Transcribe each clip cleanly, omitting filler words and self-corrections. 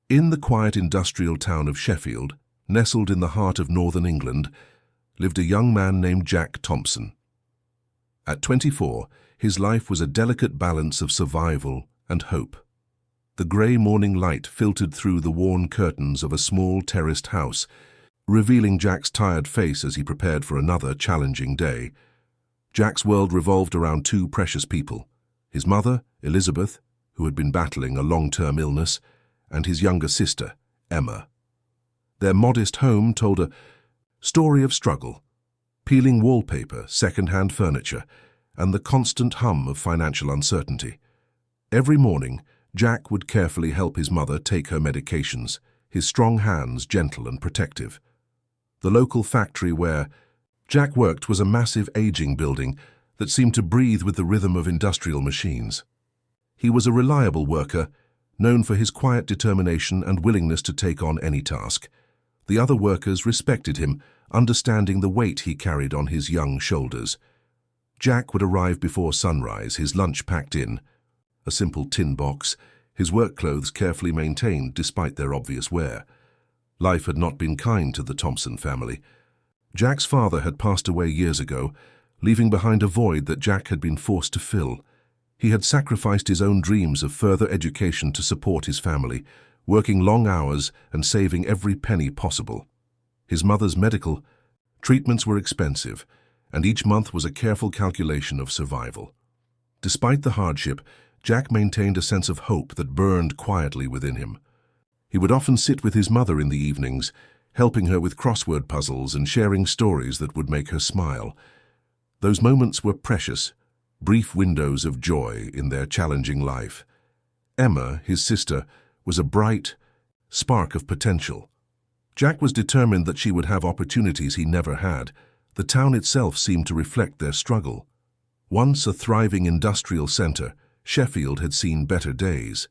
In the quiet industrial town of Sheffield, nestled in the heart of northern England, lived a young man named Jack Thompson. At 24, his life was a delicate balance of survival and hope. The grey morning light filtered through the worn curtains of a small terraced house, revealing Jack's tired face as he prepared for another challenging day. Jack's world revolved around two precious people: his mother, Elizabeth, who had been battling a long-term illness, and his younger sister, Emma. Their modest home told a story of struggle, peeling wallpaper, second-hand furniture, and the constant hum of financial uncertainty. Every morning, Jack would carefully help his mother take her medications, his strong hands gentle and protective. The local factory where Jack worked was a massive aging building that seemed to breathe with the rhythm of industrial machines. He was a reliable worker, known for his quiet determination and willingness to take on any task. The other workers respected him, understanding the weight he carried on his young shoulders. Jack would arrive before sunrise, his lunch packed in, a simple tin box, his work clothes carefully maintained despite their obvious wear. Life had not been kind to the Thompson family. Jack's father had passed away years ago, leaving behind a void that Jack had been forced to fill. He had sacrificed his own dreams of further education to support his family, working long hours and saving every penny possible. His mother's medical treatments were expensive, and each month was a careful calculation of survival. Despite the hardship, Jack maintained a sense of hope that burned quietly within him. He would often sit with his mother in the evenings, helping her with crossword puzzles and sharing stories that would make her smile. Those moments were precious, brief windows of joy in their challenging life. Emma, his sister, was a bright spark of potential. Jack was determined that she would have opportunities he never had. The town itself seemed to reflect their struggle. Once a thriving industrial center, Sheffield had seen better days.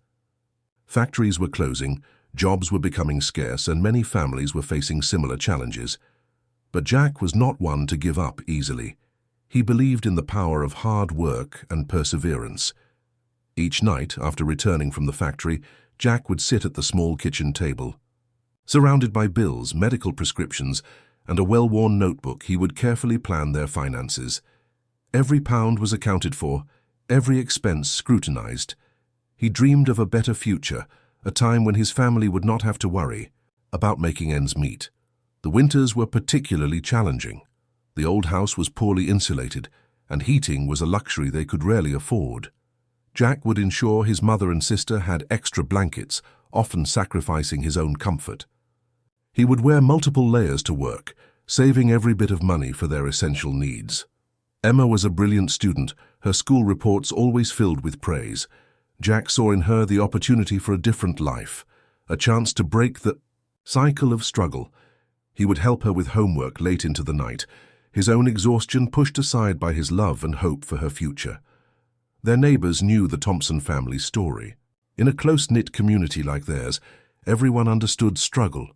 Factories were closing, jobs were becoming scarce, and many families were facing similar challenges. But Jack was not one to give up easily. He believed in the power of hard work and perseverance. Each night, after returning from the factory, Jack would sit at the small kitchen table. Surrounded by bills, medical prescriptions, and a well-worn notebook, he would carefully plan their finances. Every pound was accounted for, every expense scrutinized. He dreamed of a better future, a time when his family would not have to worry about making ends meet. The winters were particularly challenging. The old house was poorly insulated, and heating was a luxury they could rarely afford. Jack would ensure his mother and sister had extra blankets, often sacrificing his own comfort. He would wear multiple layers to work, saving every bit of money for their essential needs. Emma was a brilliant student, her school reports always filled with praise. Jack saw in her the opportunity for a different life, a chance to break the cycle of struggle. He would help her with homework late into the night, his own exhaustion pushed aside by his love and hope for her future. Their neighbors knew the Thompson family's story. In a close-knit community like theirs, everyone understood struggle.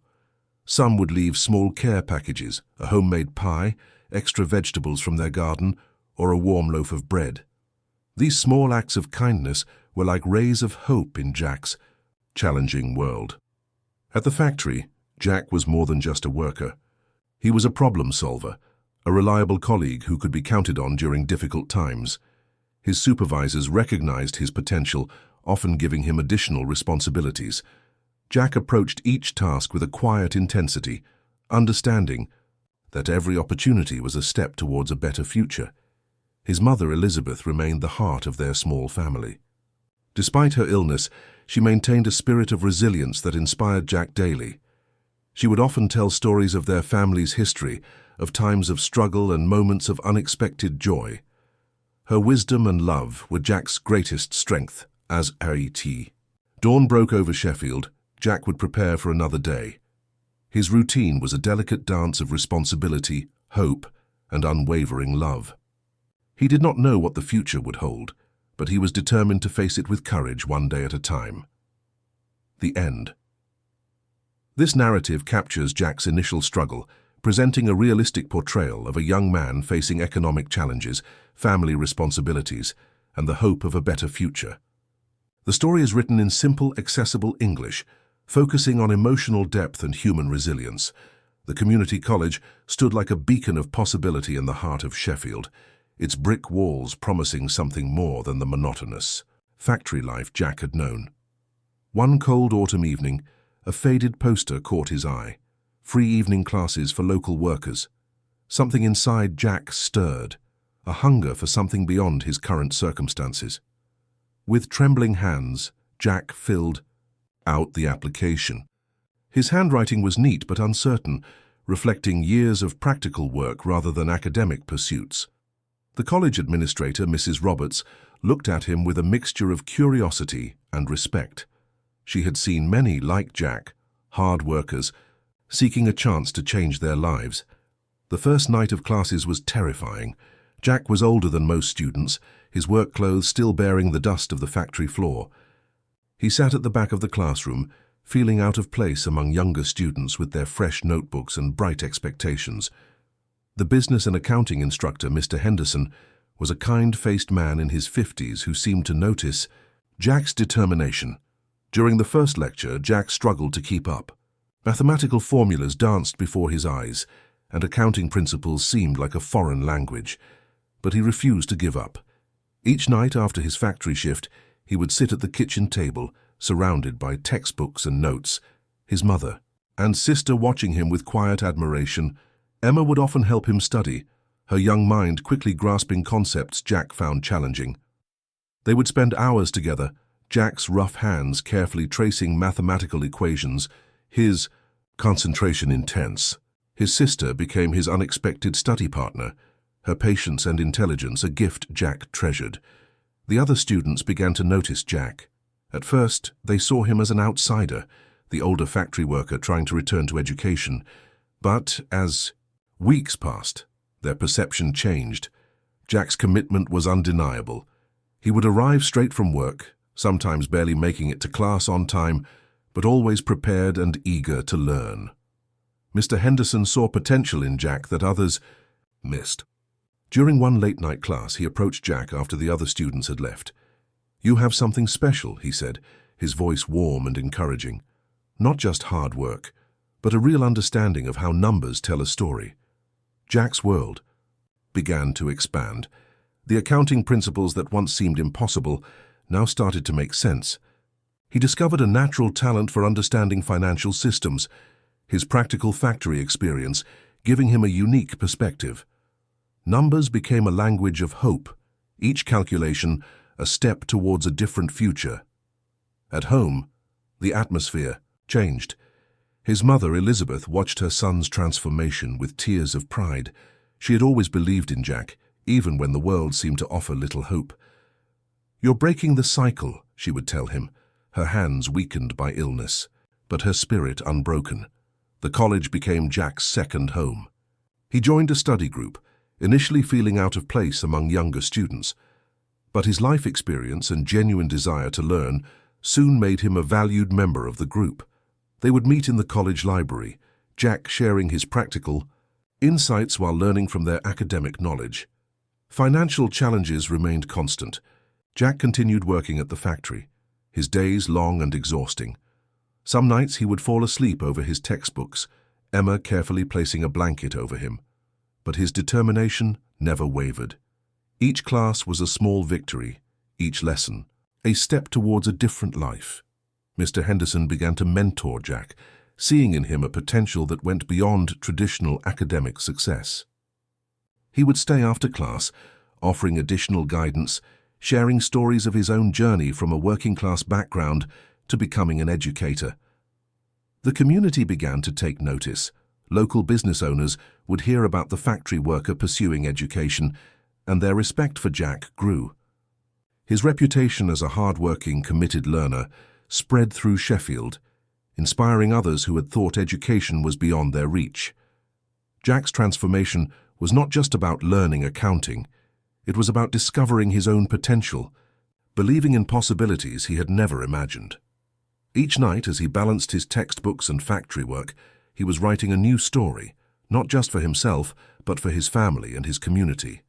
Some would leave small care packages, a homemade pie, extra vegetables from their garden, or a warm loaf of bread. These small acts of kindness were like rays of hope in Jack's challenging world. At the factory, Jack was more than just a worker. He was a problem solver, a reliable colleague who could be counted on during difficult times. His supervisors recognized his potential, often giving him additional responsibilities. Jack approached each task with a quiet intensity, understanding that every opportunity was a step towards a better future. His mother, Elizabeth, remained the heart of their small family. Despite her illness, she maintained a spirit of resilience that inspired Jack daily. She would often tell stories of their family's history, of times of struggle and moments of unexpected joy. Her wisdom and love were Jack's greatest strength as RET. Dawn broke over Sheffield. Jack would prepare for another day. His routine was a delicate dance of responsibility, hope, and unwavering love. He did not know what the future would hold, but he was determined to face it with courage one day at a time. The end. This narrative captures Jack's initial struggle, presenting a realistic portrayal of a young man facing economic challenges, family responsibilities, and the hope of a better future. The story is written in simple, accessible English, focusing on emotional depth and human resilience. The community college stood like a beacon of possibility in the heart of Sheffield, its brick walls promising something more than the monotonous factory life Jack had known. One cold autumn evening, a faded poster caught his eye. Free evening classes for local workers. Something inside Jack stirred, a hunger for something beyond his current circumstances. With trembling hands, Jack filled out the application. His handwriting was neat but uncertain, reflecting years of practical work rather than academic pursuits. The college administrator, Mrs. Roberts, looked at him with a mixture of curiosity and respect. She had seen many like Jack, hard workers, seeking a chance to change their lives. The first night of classes was terrifying. Jack was older than most students, his work clothes still bearing the dust of the factory floor. He sat at the back of the classroom, feeling out of place among younger students with their fresh notebooks and bright expectations. The business and accounting instructor, Mr. Henderson, was a kind-faced man in his 50s who seemed to notice Jack's determination. During the first lecture, Jack struggled to keep up. Mathematical formulas danced before his eyes, and accounting principles seemed like a foreign language. But he refused to give up. Each night after his factory shift, he would sit at the kitchen table, surrounded by textbooks and notes, his mother and sister watching him with quiet admiration. Emma would often help him study, her young mind quickly grasping concepts Jack found challenging. They would spend hours together, Jack's rough hands carefully tracing mathematical equations, his concentration intense. His sister became his unexpected study partner, her patience and intelligence a gift Jack treasured. The other students began to notice Jack. At first, they saw him as an outsider, the older factory worker trying to return to education. But as weeks passed, their perception changed. Jack's commitment was undeniable. He would arrive straight from work, sometimes barely making it to class on time, but always prepared and eager to learn. Mr. Henderson saw potential in Jack that others missed. During one late-night class, he approached Jack after the other students had left. "You have something special," he said, his voice warm and encouraging. "Not just hard work, but a real understanding of how numbers tell a story." Jack's world began to expand. The accounting principles that once seemed impossible now started to make sense. He discovered a natural talent for understanding financial systems, his practical factory experience giving him a unique perspective. Numbers became a language of hope, each calculation a step towards a different future. At home, the atmosphere changed. His mother, Elizabeth, watched her son's transformation with tears of pride. She had always believed in Jack, even when the world seemed to offer little hope. "You're breaking the cycle," she would tell him, her hands weakened by illness, but her spirit unbroken. The college became Jack's second home. He joined a study group, initially feeling out of place among younger students. But his life experience and genuine desire to learn soon made him a valued member of the group. They would meet in the college library, Jack sharing his practical insights while learning from their academic knowledge. Financial challenges remained constant. Jack continued working at the factory, his days long and exhausting. Some nights he would fall asleep over his textbooks, Emma carefully placing a blanket over him. But his determination never wavered. Each class was a small victory, each lesson a step towards a different life. Mr. Henderson began to mentor Jack, seeing in him a potential that went beyond traditional academic success. He would stay after class, offering additional guidance, sharing stories of his own journey from a working-class background to becoming an educator. The community began to take notice. Local business owners would hear about the factory worker pursuing education, and their respect for Jack grew. His reputation as a hard-working, committed learner spread through Sheffield, inspiring others who had thought education was beyond their reach. Jack's transformation was not just about learning accounting. It was about discovering his own potential, believing in possibilities he had never imagined. Each night, as he balanced his textbooks and factory work, he was writing a new story, not just for himself, but for his family and his community.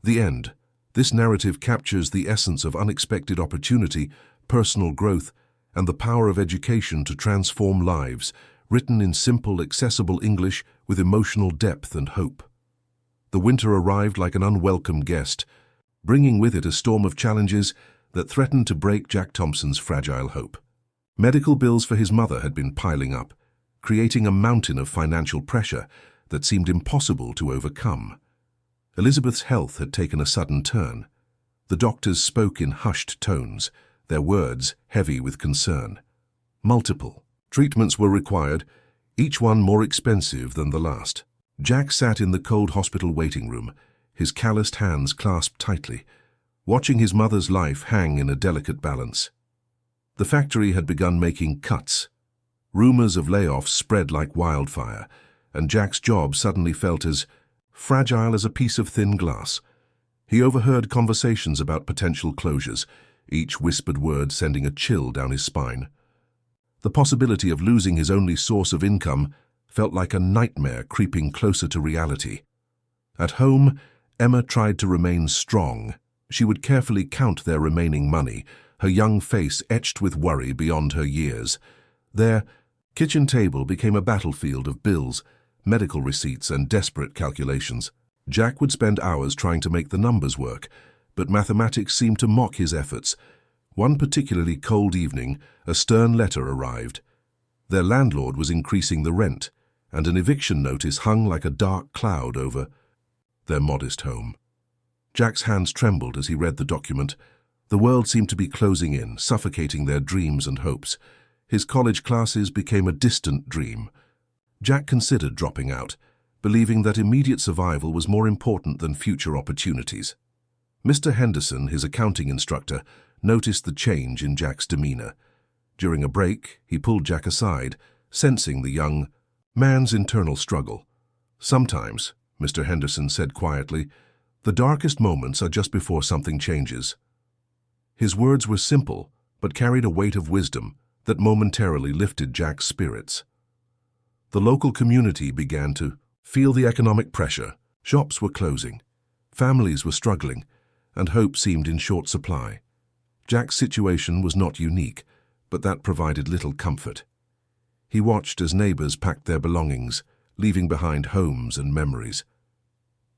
The end. This narrative captures the essence of unexpected opportunity, personal growth, and the power of education to transform lives, written in simple, accessible English with emotional depth and hope. The winter arrived like an unwelcome guest, bringing with it a storm of challenges that threatened to break Jack Thompson's fragile hope. Medical bills for his mother had been piling up, creating a mountain of financial pressure that seemed impossible to overcome. Elizabeth's health had taken a sudden turn. The doctors spoke in hushed tones, their words heavy with concern. Multiple treatments were required, each one more expensive than the last. Jack sat in the cold hospital waiting room, his calloused hands clasped tightly, watching his mother's life hang in a delicate balance. The factory had begun making cuts. Rumors of layoffs spread like wildfire, and Jack's job suddenly felt as fragile as a piece of thin glass. He overheard conversations about potential closures, each whispered word sending a chill down his spine. The possibility of losing his only source of income felt like a nightmare creeping closer to reality. At home, Emma tried to remain strong. She would carefully count their remaining money, her young face etched with worry beyond her years. Their kitchen table became a battlefield of bills, medical receipts, and desperate calculations. Jack would spend hours trying to make the numbers work, but mathematics seemed to mock his efforts. One particularly cold evening, a stern letter arrived. Their landlord was increasing the rent, and an eviction notice hung like a dark cloud over their modest home. Jack's hands trembled as he read the document. The world seemed to be closing in, suffocating their dreams and hopes. His college classes became a distant dream. Jack considered dropping out, believing that immediate survival was more important than future opportunities. Mr. Henderson, his accounting instructor, noticed the change in Jack's demeanor. During a break, he pulled Jack aside, sensing the young man's internal struggle. "Sometimes," Mr. Henderson said quietly, "the darkest moments are just before something changes." His words were simple, but carried a weight of wisdom that momentarily lifted Jack's spirits. The local community began to feel the economic pressure. Shops were closing, families were struggling, and hope seemed in short supply. Jack's situation was not unique, but that provided little comfort. He watched as neighbors packed their belongings, leaving behind homes and memories.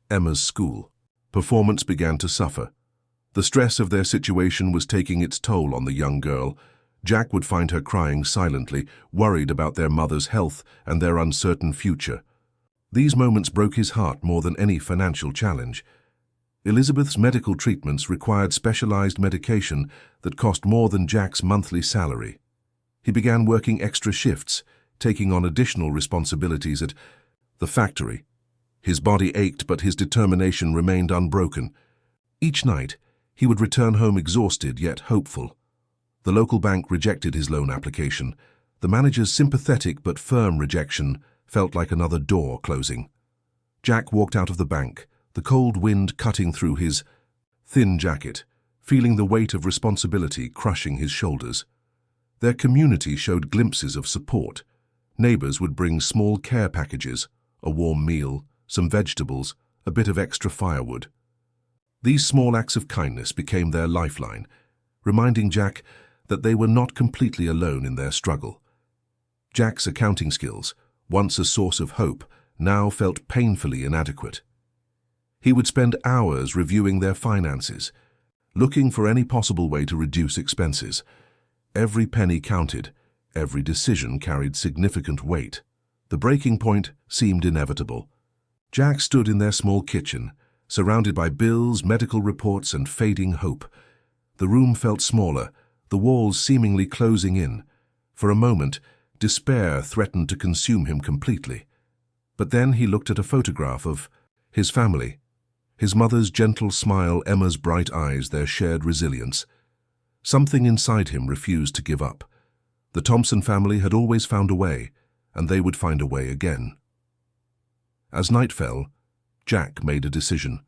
Emma's school performance began to suffer. The stress of their situation was taking its toll on the young girl. Jack would find her crying silently, worried about their mother's health and their uncertain future. These moments broke his heart more than any financial challenge. Elizabeth's medical treatments required specialized medication that cost more than Jack's monthly salary. He began working extra shifts, taking on additional responsibilities at the factory. His body ached, but his determination remained unbroken. Each night, he would return home exhausted yet hopeful. The local bank rejected his loan application. The manager's sympathetic but firm rejection felt like another door closing. Jack walked out of the bank, the cold wind cutting through his thin jacket, feeling the weight of responsibility crushing his shoulders. Their community showed glimpses of support. Neighbors would bring small care packages, a warm meal, some vegetables, a bit of extra firewood. These small acts of kindness became their lifeline, reminding Jack that they were not completely alone in their struggle. Jack's accounting skills, once a source of hope, now felt painfully inadequate. He would spend hours reviewing their finances, looking for any possible way to reduce expenses. Every penny counted, every decision carried significant weight. The breaking point seemed inevitable. Jack stood in their small kitchen, surrounded by bills, medical reports, and fading hope. The room felt smaller, the walls seemingly closing in. For a moment, despair threatened to consume him completely. But then he looked at a photograph of his family. His mother's gentle smile, Emma's bright eyes, their shared resilience. Something inside him refused to give up. The Thompson family had always found a way, and they would find a way again. As night fell, Jack made a decision.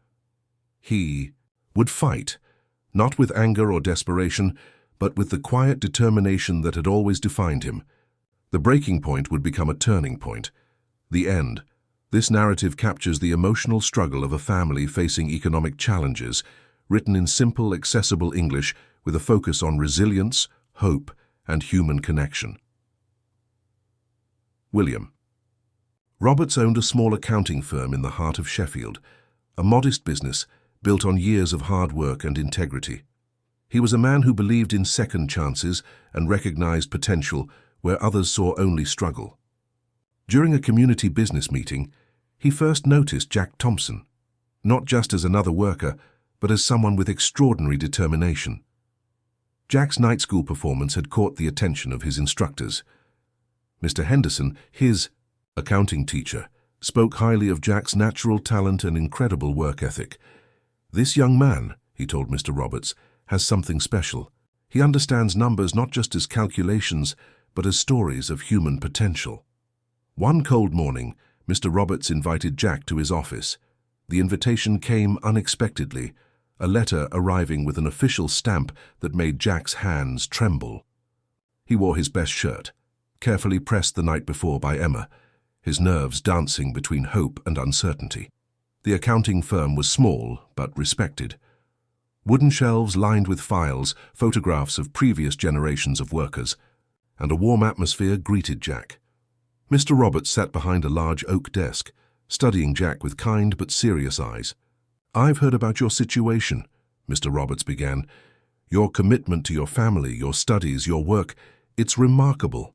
He would fight, not with anger or desperation, but with the quiet determination that had always defined him. The breaking point would become a turning point. The end. This narrative captures the emotional struggle of a family facing economic challenges, written in simple, accessible English with a focus on resilience, hope, and human connection. William. Roberts owned a small accounting firm in the heart of Sheffield, a modest business built on years of hard work and integrity. He was a man who believed in second chances and recognized potential where others saw only struggle. During a community business meeting, he first noticed Jack Thompson, not just as another worker, but as someone with extraordinary determination. Jack's night school performance had caught the attention of his instructors. Mr. Henderson, his accounting teacher, spoke highly of Jack's natural talent and incredible work ethic. "This young man," he told Mr. Roberts, "has something special. He understands numbers not just as calculations, but as stories of human potential." One cold morning, Mr. Roberts invited Jack to his office. The invitation came unexpectedly, a letter arriving with an official stamp that made Jack's hands tremble. He wore his best shirt, carefully pressed the night before by Emma, his nerves dancing between hope and uncertainty. The accounting firm was small but respected. Wooden shelves lined with files, photographs of previous generations of workers, and a warm atmosphere greeted Jack. Mr. Roberts sat behind a large oak desk, studying Jack with kind but serious eyes. "I've heard about your situation," Mr. Roberts began. "Your commitment to your family, your studies, your work, it's remarkable."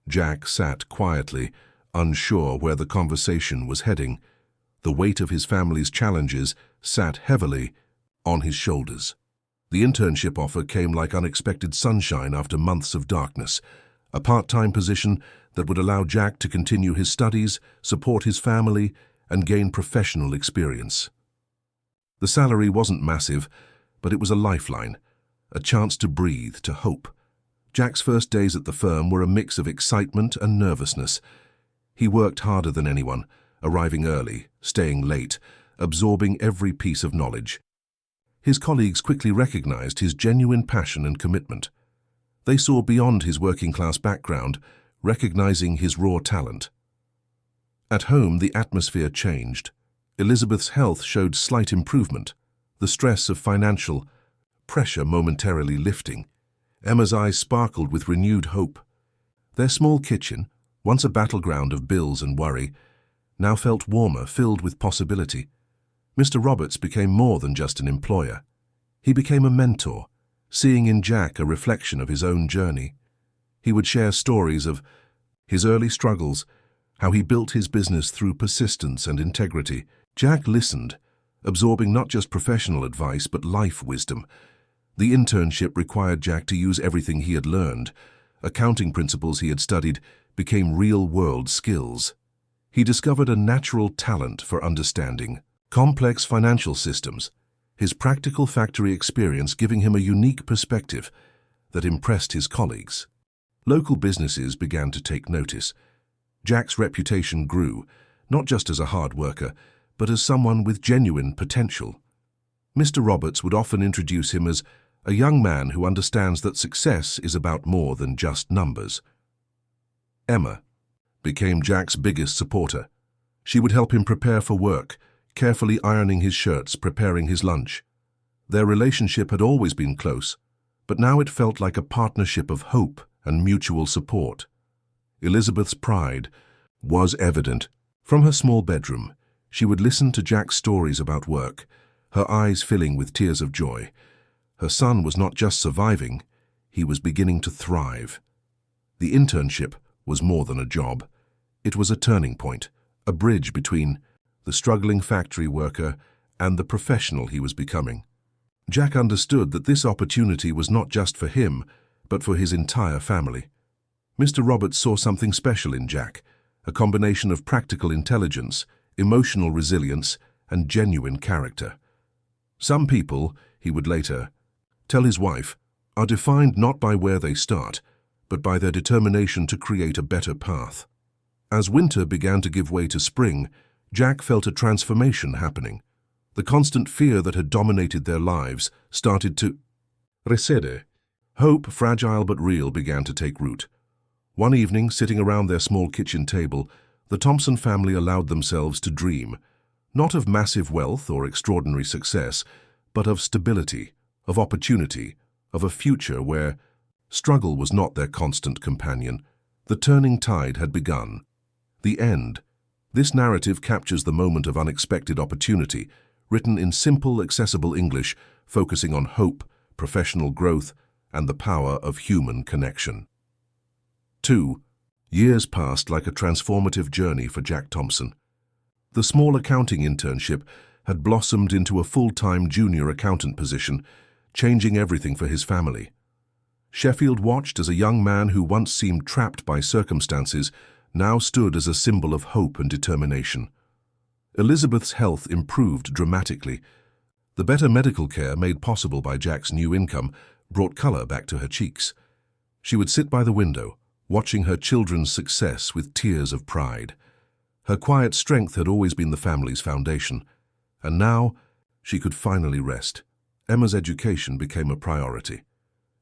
Jack sat quietly, unsure where the conversation was heading. The weight of his family's challenges sat heavily on his shoulders. The internship offer came like unexpected sunshine after months of darkness, a part-time position that would allow Jack to continue his studies, support his family, and gain professional experience. The salary wasn't massive, but it was a lifeline, a chance to breathe, to hope. Jack's first days at the firm were a mix of excitement and nervousness. He worked harder than anyone, arriving early, staying late, absorbing every piece of knowledge. His colleagues quickly recognized his genuine passion and commitment. They saw beyond his working-class background, recognizing his raw talent. At home, the atmosphere changed. Elizabeth's health showed slight improvement, the stress of financial pressure momentarily lifting. Emma's eyes sparkled with renewed hope. Their small kitchen, once a battleground of bills and worry, now felt warmer, filled with possibility. Mr. Roberts became more than just an employer. He became a mentor, seeing in Jack a reflection of his own journey. He would share stories of his early struggles, how he built his business through persistence and integrity. Jack listened, absorbing not just professional advice but life wisdom. The internship required Jack to use everything he had learned. Accounting principles he had studied became real-world skills. He discovered a natural talent for understanding complex financial systems, his practical factory experience giving him a unique perspective that impressed his colleagues. Local businesses began to take notice. Jack's reputation grew, not just as a hard worker, but as someone with genuine potential. Mr. Roberts would often introduce him as a young man who understands that success is about more than just numbers. Emma became Jack's biggest supporter. She would help him prepare for work, carefully ironing his shirts, preparing his lunch. Their relationship had always been close, but now it felt like a partnership of hope and mutual support. Elizabeth's pride was evident. From her small bedroom, she would listen to Jack's stories about work, her eyes filling with tears of joy. Her son was not just surviving, he was beginning to thrive. The internship was more than a job. It was a turning point, a bridge between the struggling factory worker and the professional he was becoming. Jack understood that this opportunity was not just for him, but for his entire family. Mr. Roberts saw something special in Jack, a combination of practical intelligence, emotional resilience, and genuine character. Some people, he would later tell his wife, are defined not by where they start, but by their determination to create a better path. As winter began to give way to spring, Jack felt a transformation happening. The constant fear that had dominated their lives started to recede. Hope, fragile but real, began to take root. One evening, sitting around their small kitchen table, the Thompson family allowed themselves to dream, not of massive wealth or extraordinary success, but of stability, of opportunity, of a future where Struggle was not their constant companion. The turning tide had begun. The end. This narrative captures the moment of unexpected opportunity, written in simple, accessible English, focusing on hope, professional growth, and the power of human connection. 2. Years passed like a transformative journey for Jack Thompson. The small accounting internship had blossomed into a full-time junior accountant position, changing everything for his family. Sheffield watched as a young man who once seemed trapped by circumstances now stood as a symbol of hope and determination. Elizabeth's health improved dramatically. The better medical care made possible by Jack's new income brought color back to her cheeks. She would sit by the window, watching her children's success with tears of pride. Her quiet strength had always been the family's foundation, and now she could finally rest. Emma's education became a priority.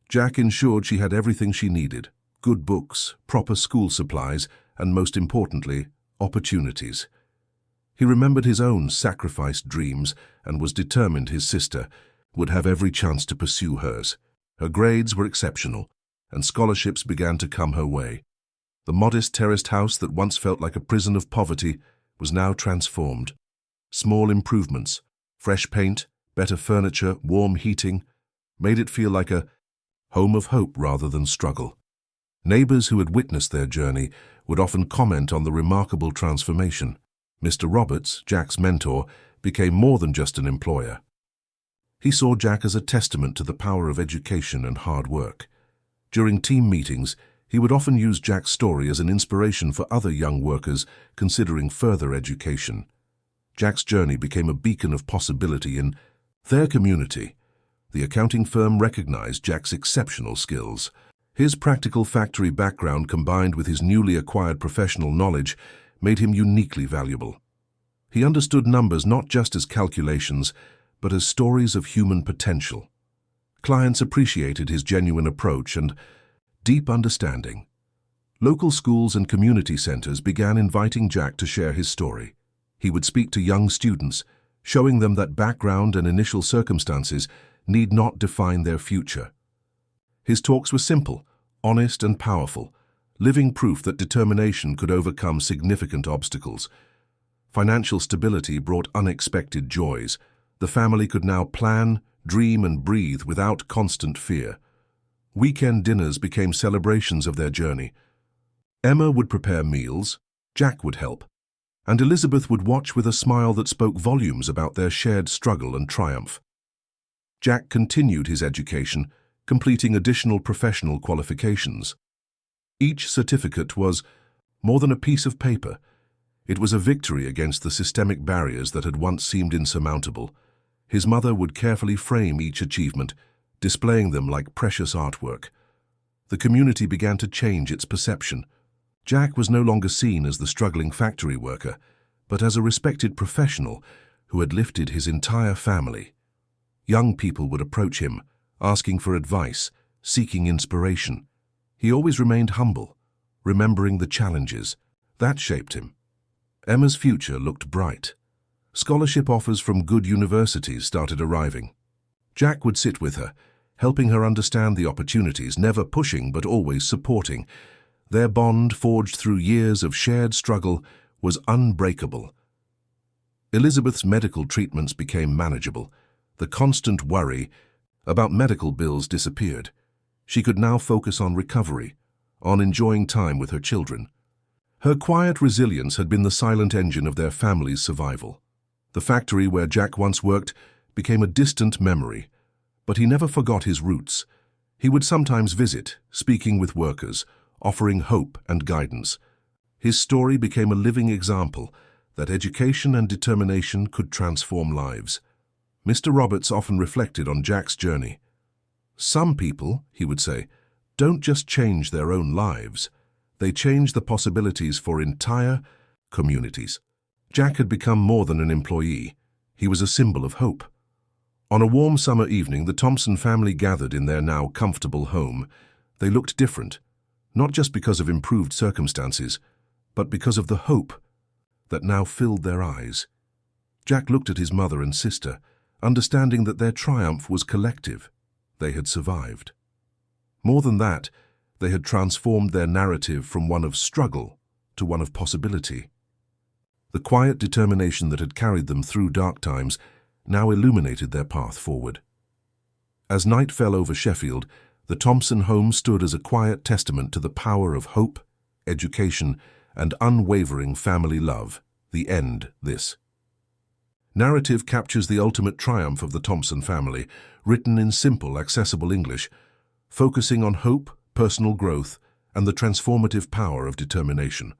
Jack ensured she had everything she needed: good books, proper school supplies, and most importantly, opportunities. He remembered his own sacrificed dreams and was determined his sister would have every chance to pursue hers. Her grades were exceptional, and scholarships began to come her way. The modest terraced house that once felt like a prison of poverty was now transformed. Small improvements, fresh paint, better furniture, warm heating, made it feel like a home of hope rather than struggle. Neighbors who had witnessed their journey would often comment on the remarkable transformation. Mr. Roberts, Jack's mentor, became more than just an employer. He saw Jack as a testament to the power of education and hard work. During team meetings, he would often use Jack's story as an inspiration for other young workers considering further education. Jack's journey became a beacon of possibility in their community. The accounting firm recognized Jack's exceptional skills. His practical factory background combined with his newly acquired professional knowledge made him uniquely valuable. He understood numbers not just as calculations, but as stories of human potential. Clients appreciated his genuine approach and deep understanding. Local schools and community centers began inviting Jack to share his story. He would speak to young students, showing them that background and initial circumstances need not define their future. His talks were simple, honest, and powerful, living proof that determination could overcome significant obstacles. Financial stability brought unexpected joys. The family could now plan, dream, and breathe without constant fear. Weekend dinners became celebrations of their journey. Emma would prepare meals, Jack would help, and Elizabeth would watch with a smile that spoke volumes about their shared struggle and triumph. Jack continued his education, completing additional professional qualifications. Each certificate was more than a piece of paper. It was a victory against the systemic barriers that had once seemed insurmountable. His mother would carefully frame each achievement, displaying them like precious artwork. The community began to change its perception. Jack was no longer seen as the struggling factory worker, but as a respected professional who had lifted his entire family. Young people would approach him, asking for advice, seeking inspiration. He always remained humble, remembering the challenges. That shaped him. Emma's future looked bright. Scholarship offers from good universities started arriving. Jack would sit with her, helping her understand the opportunities, never pushing but always supporting. Their bond, forged through years of shared struggle, was unbreakable. Elizabeth's medical treatments became manageable. The constant worry about medical bills disappeared. She could now focus on recovery, on enjoying time with her children. Her quiet resilience had been the silent engine of their family's survival. The factory where Jack once worked became a distant memory, but he never forgot his roots. He would sometimes visit, speaking with workers, offering hope and guidance. His story became a living example that education and determination could transform lives. Mr. Roberts often reflected on Jack's journey. Some people, he would say, don't just change their own lives. They change the possibilities for entire communities. Jack had become more than an employee. He was a symbol of hope. On a warm summer evening, the Thompson family gathered in their now comfortable home. They looked different, not just because of improved circumstances, but because of the hope that now filled their eyes. Jack looked at his mother and sister, understanding that their triumph was collective. They had survived. More than that, they had transformed their narrative from one of struggle to one of possibility. The quiet determination that had carried them through dark times now illuminated their path forward. As night fell over Sheffield, the Thompson home stood as a quiet testament to the power of hope, education, and unwavering family love. The end, this. Narrative captures the ultimate triumph of the Thompson family, written in simple, accessible English, focusing on hope, personal growth, and the transformative power of determination.